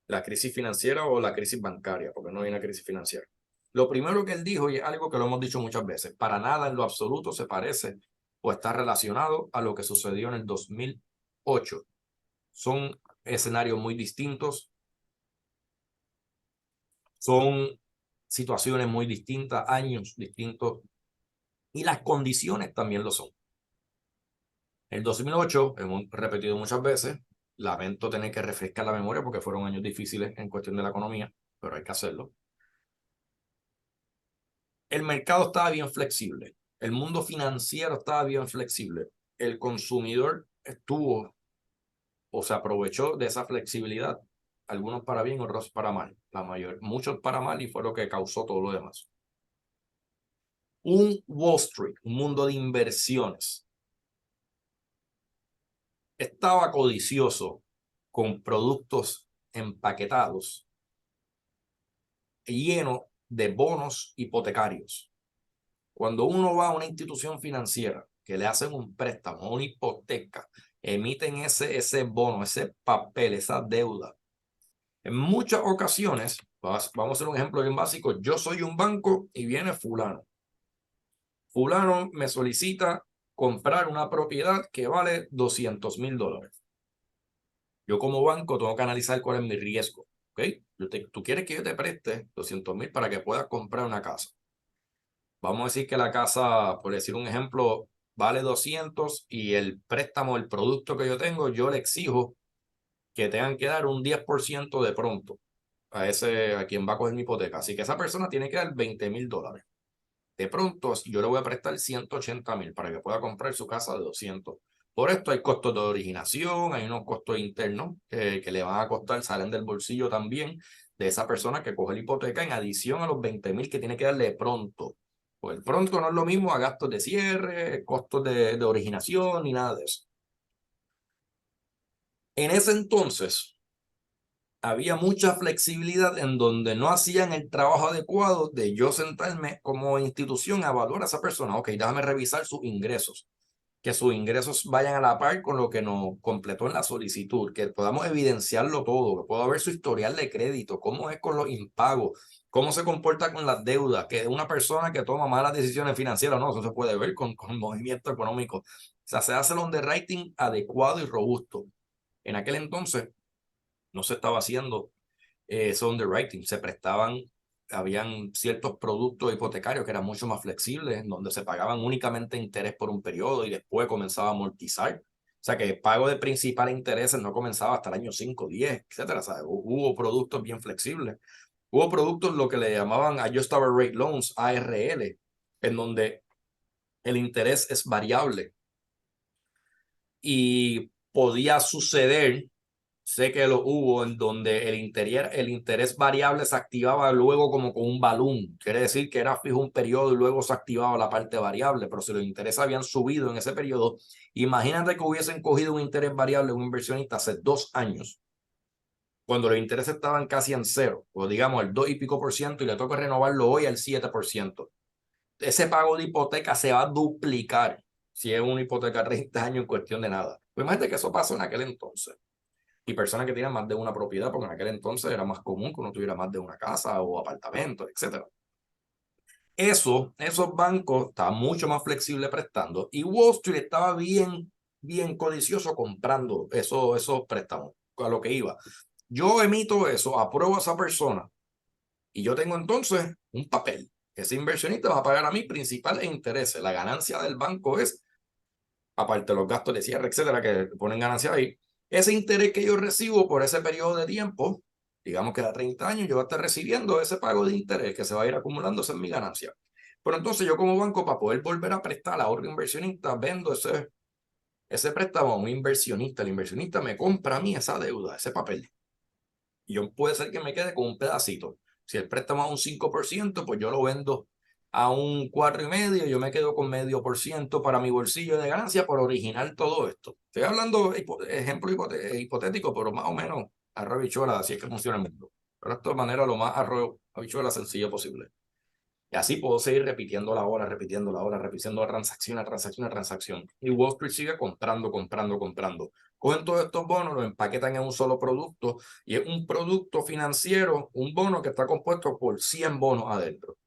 La crisis financiera o la crisis bancaria, porque no hay una crisis financiera. Lo primero que él dijo, y es algo que lo hemos dicho muchas veces, para nada en lo absoluto se parece o está relacionado a lo que sucedió en el 2008. Son escenarios muy distintos, son situaciones muy distintas, años distintos, y las condiciones también lo son. En el 2008, hemos repetido muchas veces, lamento tener que refrescar la memoria porque fueron años difíciles en cuestión de la economía, pero hay que hacerlo. El mercado estaba bien flexible, el mundo financiero estaba bien flexible, el consumidor estuvo o se aprovechó de esa flexibilidad, algunos para bien, otros para mal, muchos para mal y fue lo que causó todo lo demás. Un Wall Street, un mundo de inversiones, estaba codicioso con productos empaquetados llenos de bonos hipotecarios. Cuando uno va a una institución financiera que le hacen un préstamo, una hipoteca, emiten ese bono, ese papel, esa deuda. En muchas ocasiones, vamos a hacer un ejemplo bien básico, yo soy un banco y viene fulano. Fulano me solicita comprar una propiedad que vale $200,000. Yo como banco tengo que analizar cuál es mi riesgo. ¿Ok? Tú quieres que yo te preste 200,000 para que puedas comprar una casa. Vamos a decir que la casa, por decir un ejemplo, vale 200 y el préstamo, el producto que yo tengo, yo le exijo que tengan que dar un 10% de pronto a quien va a coger mi hipoteca. Así que esa persona tiene que dar $20,000. De pronto, yo le voy a prestar 180,000 para que pueda comprar su casa de 200. Por esto hay costos de originación, hay unos costos internos que le van a costar, salen del bolsillo también de esa persona que coge la hipoteca en adición a los 20,000 que tiene que darle de pronto. Pues el pronto no es lo mismo a gastos de cierre, costos de originación ni nada de eso. En ese entonces, había mucha flexibilidad en donde no hacían el trabajo adecuado de yo sentarme como institución a evaluar a esa persona. Ok, déjame revisar sus ingresos, que sus ingresos vayan a la par con lo que nos completó en la solicitud, que podamos evidenciarlo todo, que pueda ver su historial de crédito, cómo es con los impagos, cómo se comporta con las deudas, que es una persona que toma malas decisiones financieras, no, eso se puede ver con el movimiento económico. O sea, se hace el underwriting adecuado y robusto. En aquel entonces no se estaba haciendo ese underwriting, se prestaban, habían ciertos productos hipotecarios que eran mucho más flexibles, donde se pagaban únicamente interés por un periodo y después comenzaba a amortizar. O sea que el pago de principal e intereses no comenzaba hasta el año 5, 10, etcétera. O sea, hubo productos bien flexibles. Hubo productos lo que le llamaban Adjustable Rate Loans, ARL, en donde el interés es variable y podía suceder. Sé que lo hubo en donde el interés variable se activaba luego como con un balón. Quiere decir que era fijo un periodo y luego se activaba la parte variable. Pero si los intereses habían subido en ese periodo, imagínate que hubiesen cogido un interés variable un inversionista hace 2 años, cuando los intereses estaban casi en cero, o digamos el 2 y pico por ciento, y le toca renovarlo hoy al 7%. Ese pago de hipoteca se va a duplicar si es una hipoteca a 30 años en cuestión de nada. Pues imagínate que eso pasó en aquel entonces. Y personas que tienen más de una propiedad, porque en aquel entonces era más común que uno tuviera más de una casa o apartamento, etcétera. Esos bancos estaban mucho más flexibles prestando y Wall Street estaba bien codicioso comprando esos préstamos, a lo que iba. Yo emito eso, apruebo a esa persona y yo tengo entonces un papel. Ese inversionista va a pagar a mí principal e intereses. La ganancia del banco es, aparte de los gastos de cierre, etcétera, que ponen ganancia ahí, ese interés que yo recibo por ese periodo de tiempo, digamos que da 30 años, yo voy a estar recibiendo ese pago de interés que se va a ir acumulándose en mi ganancia. Pero entonces yo como banco, para poder volver a prestar a otro inversionista, vendo ese préstamo a un inversionista. El inversionista me compra a mí esa deuda, ese papel. Y yo puede ser que me quede con un pedacito. Si el préstamo es un 5%, pues yo lo vendo a un 4,5%, yo me quedo con 0,5% para mi bolsillo de ganancia por originar todo esto. Estoy hablando ejemplo hipotético, pero más o menos arroz habichuela, así es que funciona el mundo. Pero esto de manera lo más arroz habichuela sencilla posible. Y así puedo seguir repitiendo la hora, repitiendo transacción a transacción a transacción. Y Wall Street sigue comprando. Cogen todos estos bonos, los empaquetan en un solo producto y es un producto financiero, un bono que está compuesto por 100 bonos adentro.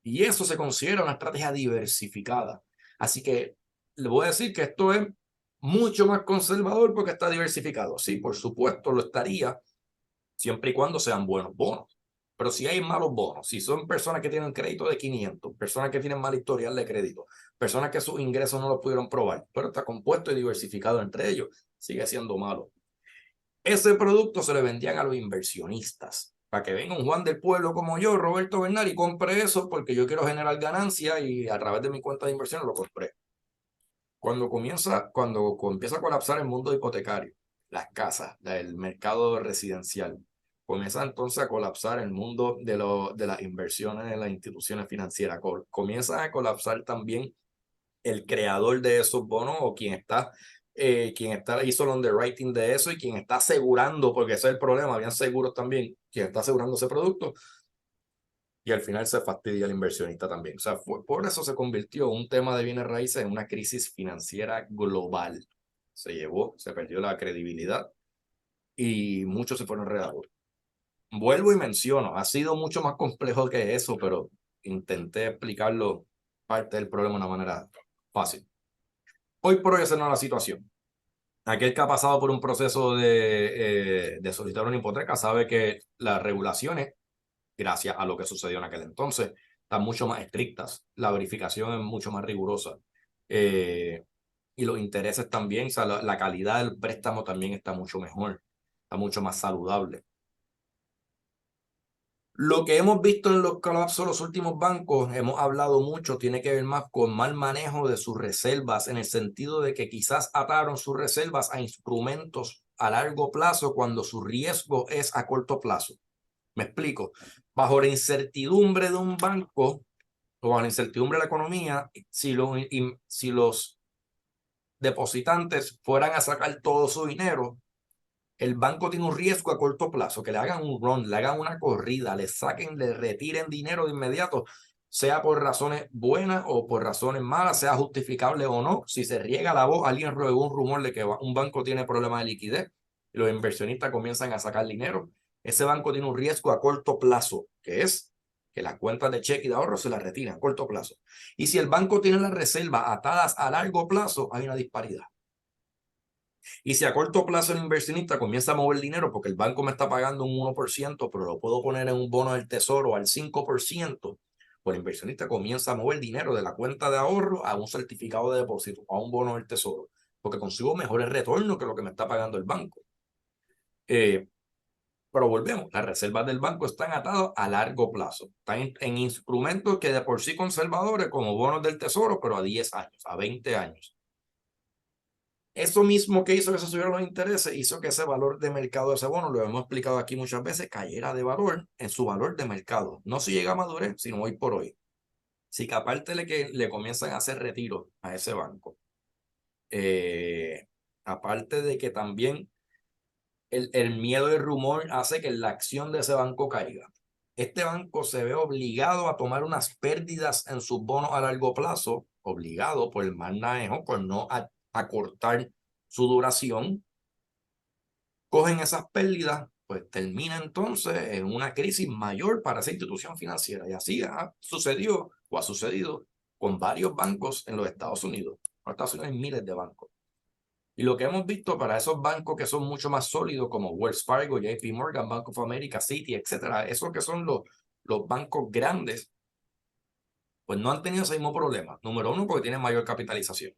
Y eso se considera una estrategia diversificada. Así que le voy a decir que esto es mucho más conservador porque está diversificado. Sí, por supuesto lo estaría, siempre y cuando sean buenos bonos. Pero si hay malos bonos, si son personas que tienen crédito de 500, personas que tienen mal historial de crédito, personas que sus ingresos no los pudieron probar, pero está compuesto y diversificado entre ellos, sigue siendo malo. Ese producto se le vendían a los inversionistas, para que venga un Juan del pueblo como yo, Roberto Bernal, y compre eso porque yo quiero generar ganancia y a través de mi cuenta de inversión lo compré. Cuando empieza a colapsar el mundo hipotecario, las casas, el mercado residencial, comienza entonces a colapsar el mundo de las inversiones en las instituciones financieras, comienza a colapsar también el creador de esos bonos o quien está quien hizo el underwriting de eso y quien está asegurando, porque ese es el problema, habían seguros también, quien está asegurando ese producto, y al final se fastidia el inversionista también. O sea, por eso se convirtió un tema de bienes raíces en una crisis financiera global. Se perdió la credibilidad y muchos se fueron enredados. Vuelvo y menciono, ha sido mucho más complejo que eso, pero intenté explicarlo parte del problema de una manera fácil. Hoy por hoy esa no es la situación. Aquel que ha pasado por un proceso de solicitar una hipoteca sabe que las regulaciones, gracias a lo que sucedió en aquel entonces, están mucho más estrictas. La verificación es mucho más rigurosa. Y los intereses también, o sea, la calidad del préstamo también está mucho mejor, está mucho más saludable. Lo que hemos visto en los colapsos de los últimos bancos, hemos hablado mucho, tiene que ver más con mal manejo de sus reservas, en el sentido de que quizás ataron sus reservas a instrumentos a largo plazo cuando su riesgo es a corto plazo. Me explico. Bajo la incertidumbre de un banco o bajo la incertidumbre de la economía, si los depositantes fueran a sacar todo su dinero, el banco tiene un riesgo a corto plazo, que le hagan un run, le hagan una corrida, le saquen, le retiren dinero de inmediato, sea por razones buenas o por razones malas, sea justificable o no. Si se riega la voz, alguien regó un rumor de que un banco tiene problemas de liquidez y los inversionistas comienzan a sacar dinero, ese banco tiene un riesgo a corto plazo, que es que las cuentas de cheque y de ahorro se las retiran a corto plazo. Y si el banco tiene las reservas atadas a largo plazo, hay una disparidad. Y si a corto plazo el inversionista comienza a mover dinero porque el banco me está pagando un 1%, pero lo puedo poner en un bono del tesoro al 5%, pues el inversionista comienza a mover dinero de la cuenta de ahorro a un certificado de depósito, a un bono del tesoro, porque consigo mejores retornos que lo que me está pagando el banco. Pero volvemos, las reservas del banco están atadas a largo plazo, están en instrumentos que de por sí conservadores, como bonos del tesoro, pero a 10 años, a 20 años. Eso mismo que hizo que se subieran los intereses, hizo que ese valor de mercado de ese bono, lo hemos explicado aquí muchas veces, cayera de valor en su valor de mercado. No si llega a madurez, sino hoy por hoy. Si que aparte de que le comienzan a hacer retiro a ese banco, aparte de que también el miedo y el rumor hace que la acción de ese banco caiga. Este banco se ve obligado a tomar unas pérdidas en sus bonos a largo plazo, obligado por el mal manejo, por no acortar su duración. Cogen esas pérdidas, pues termina entonces en una crisis mayor para esa institución financiera. Y así sucedió o ha sucedido con varios bancos en los Estados Unidos. En los Estados Unidos hay miles de bancos. Y lo que hemos visto para esos bancos que son mucho más sólidos, como Wells Fargo, JP Morgan, Bank of America, Citi, etcétera, esos que son los bancos grandes, pues no han tenido ese mismo problema. Número uno, porque tienen mayor capitalización.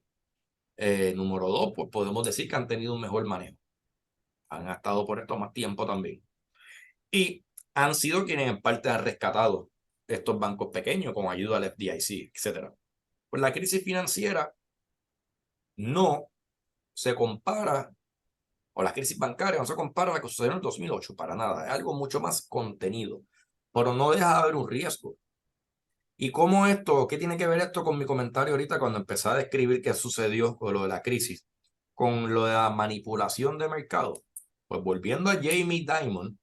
Número dos, pues podemos decir que han tenido un mejor manejo. Han estado por esto más tiempo también. Y han sido quienes en parte han rescatado estos bancos pequeños con ayuda del FDIC, etcétera. Pues la crisis financiera no se compara, o la crisis bancaria no se compara a la que sucedió en el 2008, para nada. Es algo mucho más contenido, pero no deja de haber un riesgo. ¿Y cómo esto, qué tiene que ver esto con mi comentario ahorita cuando empecé a describir qué sucedió con lo de la crisis, con lo de la manipulación de mercado? Pues volviendo a Jamie Dimon,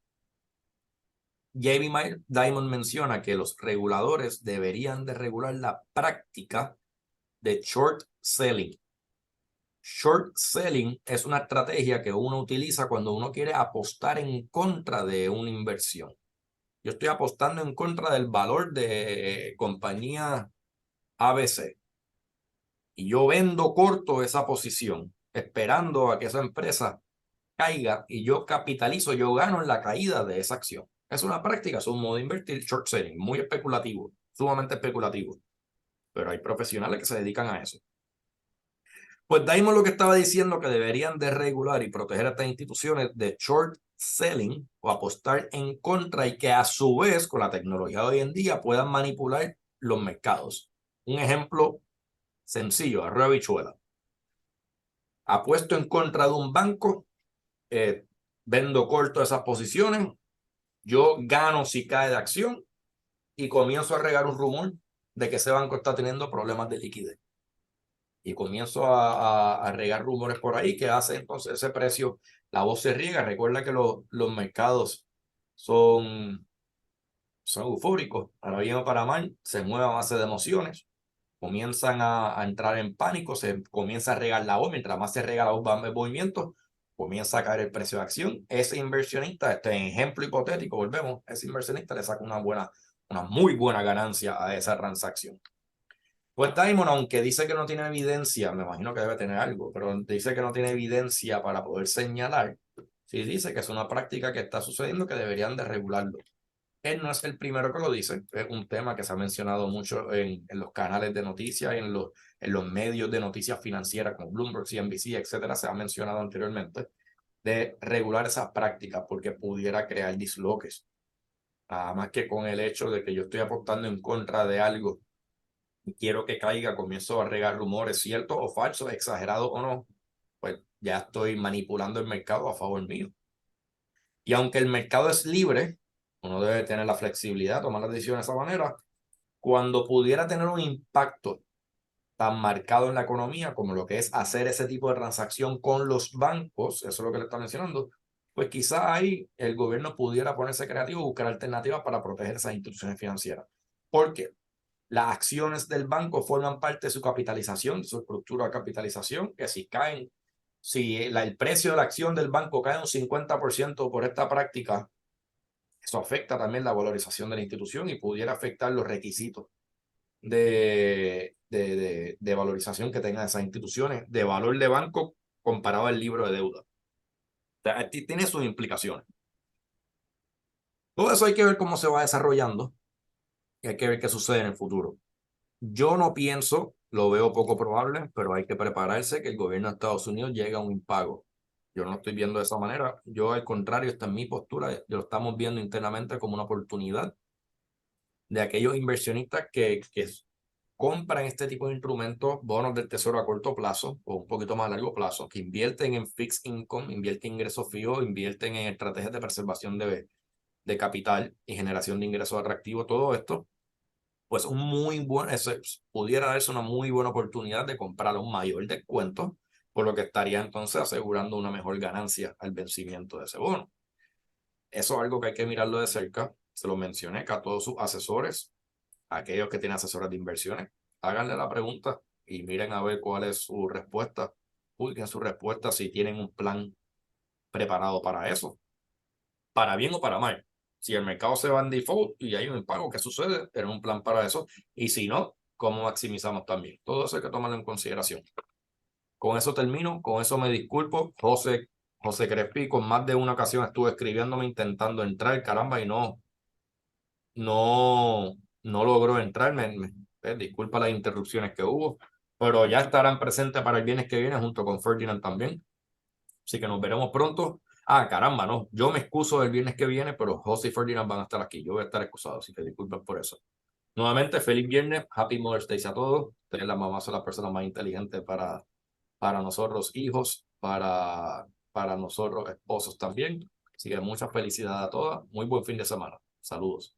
Jamie Dimon menciona que los reguladores deberían de regular la práctica de short selling. Short selling es una estrategia que uno utiliza cuando uno quiere apostar en contra de una inversión. Yo estoy apostando en contra del valor de compañía ABC y yo vendo corto esa posición esperando a que esa empresa caiga y yo capitalizo, yo gano en la caída de esa acción. Es una práctica, es un modo de invertir short selling, muy especulativo, sumamente especulativo, pero hay profesionales que se dedican a eso. Pues Daimon lo que estaba diciendo que deberían de regular y proteger a estas instituciones de short selling o apostar en contra y que a su vez con la tecnología de hoy en día puedan manipular los mercados. Un ejemplo sencillo, arroz habichuela. Apuesto en contra de un banco, vendo corto esas posiciones, yo gano si cae de acción y comienzo a regar un rumor de que ese banco está teniendo problemas de liquidez. y comienzo a regar rumores por ahí que hace entonces ese precio, la voz se riega. Recuerda que los mercados son, son eufóricos, para bien o para mal, se mueven a base de emociones, comienzan a entrar en pánico, se comienza a regar la voz, mientras más se rega la voz va a haber movimiento, comienza a caer el precio de acción. Ese inversionista, este ejemplo hipotético, volvemos, ese inversionista le saca una muy buena ganancia a esa transacción. Pues Diamond, aunque dice que no tiene evidencia, me imagino que debe tener algo, pero dice que no tiene evidencia para poder señalar, sí dice que es una práctica que está sucediendo que deberían de regularlo. Él no es el primero que lo dice, es un tema que se ha mencionado mucho en los canales de noticias, en los medios de noticias financieras como Bloomberg, CNBC, etcétera, se ha mencionado anteriormente, de regular esas prácticas porque pudiera crear disloques. Nada más que con el hecho de que yo estoy apostando en contra de algo y quiero que caiga, comienzo a regar rumores ciertos o falsos, exagerados o no, pues ya estoy manipulando el mercado a favor mío. Y aunque el mercado es libre, uno debe tener la flexibilidad, tomar las decisiones de esa manera. Cuando pudiera tener un impacto tan marcado en la economía como lo que es hacer ese tipo de transacción con los bancos, eso es lo que le está mencionando, pues quizá ahí el gobierno pudiera ponerse creativo y buscar alternativas para proteger esas instituciones financieras. Porque las acciones del banco forman parte de su capitalización, de su estructura de capitalización, que si caen, si el precio de la acción del banco cae un 50% por esta práctica, eso afecta también la valorización de la institución y pudiera afectar los requisitos de valorización que tengan esas instituciones, de valor de banco comparado al libro de deuda. O sea, tiene sus implicaciones. Todo eso hay que ver cómo se va desarrollando y hay que ver qué sucede en el futuro. Yo no pienso, lo veo poco probable, pero hay que prepararse que el gobierno de Estados Unidos llegue a un impago. Yo no lo estoy viendo de esa manera. Yo, al contrario, esta es mi postura. Lo estamos viendo internamente como una oportunidad de aquellos inversionistas que compran este tipo de instrumentos, bonos del tesoro a corto plazo o un poquito más a largo plazo, que invierten en fixed income, invierten en ingresos fijos, invierten en estrategias de preservación de capital y generación de ingresos atractivos, todo esto, pues un muy buen, pudiera darse una muy buena oportunidad de comprar a un mayor descuento, por lo que estaría entonces asegurando una mejor ganancia al vencimiento de ese bono. Eso es algo que hay que mirarlo de cerca. Se lo mencioné que a todos sus asesores, a aquellos que tienen asesores de inversiones, háganle la pregunta y miren a ver cuál es su respuesta. Publiquen su respuesta si tienen un plan preparado para eso, para bien o para mal. Si el mercado se va en default y hay un impago, ¿qué sucede? Tener un plan para eso. Y si no, ¿cómo maximizamos también? Todo eso hay que tomarlo en consideración. Con eso termino, con eso me disculpo. José Crespi, con más de una ocasión estuve escribiéndome intentando entrar, caramba, y no logró entrar. Disculpa las interrupciones que hubo, pero ya estarán presentes para el viernes que viene junto con Ferdinand también. Así que nos veremos pronto. Ah, caramba, no. Yo me excuso del viernes que viene, pero José y Ferdinand van a estar aquí. Yo voy a estar excusado, así que disculpen por eso. Nuevamente, feliz viernes. Happy Mother's Day a todos. Ustedes, las mamás, son las personas más inteligentes para nosotros, hijos, para nosotros, esposos también. Así que mucha felicidad a todas. Muy buen fin de semana. Saludos.